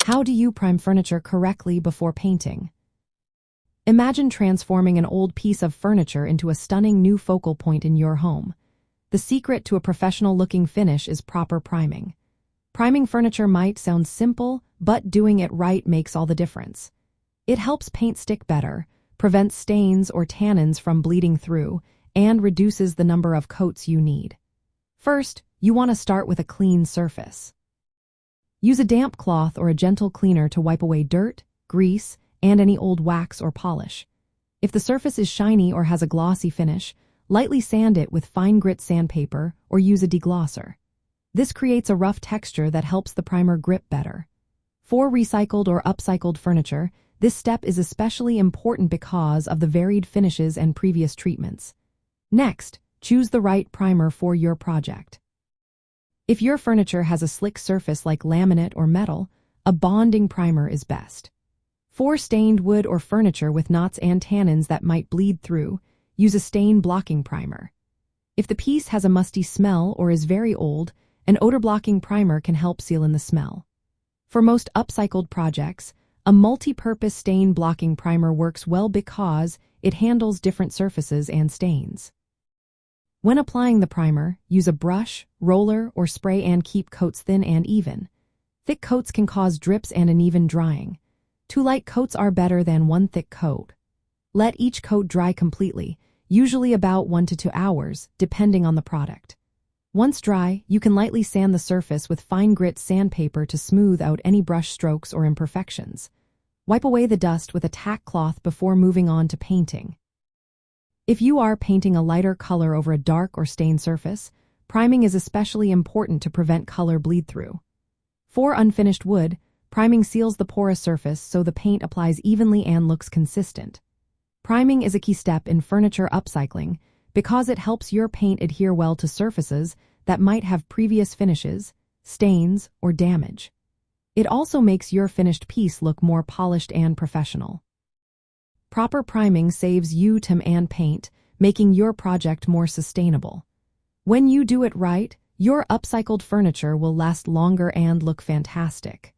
How do you prime furniture correctly before painting? Imagine transforming an old piece of furniture into a stunning new focal point in your home. The secret to a professional-looking finish is proper priming. Priming furniture might sound simple, but doing it right makes all the difference. It helps paint stick better, prevents stains or tannins from bleeding through, and reduces the number of coats you need. First, you want to start with a clean surface. Use a damp cloth or a gentle cleaner to wipe away dirt, grease, and any old wax or polish. If the surface is shiny or has a glossy finish, lightly sand it with fine grit sandpaper or use a deglosser. This creates a rough texture that helps the primer grip better. For recycled or upcycled furniture, this step is especially important because of the varied finishes and previous treatments. Next, choose the right primer for your project. If your furniture has a slick surface like laminate or metal, a bonding primer is best. For stained wood or furniture with knots and tannins that might bleed through, use a stain-blocking primer. If the piece has a musty smell or is very old, an odor-blocking primer can help seal in the smell. For most upcycled projects, a multi-purpose stain-blocking primer works well because it handles different surfaces and stains. When applying the primer, use a brush, roller, or spray and keep coats thin and even. Thick coats can cause drips and uneven drying. 2 light coats are better than 1 thick coat. Let each coat dry completely, usually about 1 to 2 hours, depending on the product. Once dry, you can lightly sand the surface with fine grit sandpaper to smooth out any brush strokes or imperfections. Wipe away the dust with a tack cloth before moving on to painting. If you are painting a lighter color over a dark or stained surface, priming is especially important to prevent color bleed-through. For unfinished wood, priming seals the porous surface so the paint applies evenly and looks consistent. Priming is a key step in furniture upcycling because it helps your paint adhere well to surfaces that might have previous finishes, stains, or damage. It also makes your finished piece look more polished and professional. Proper priming saves you time and paint, making your project more sustainable. When you do it right, your upcycled furniture will last longer and look fantastic.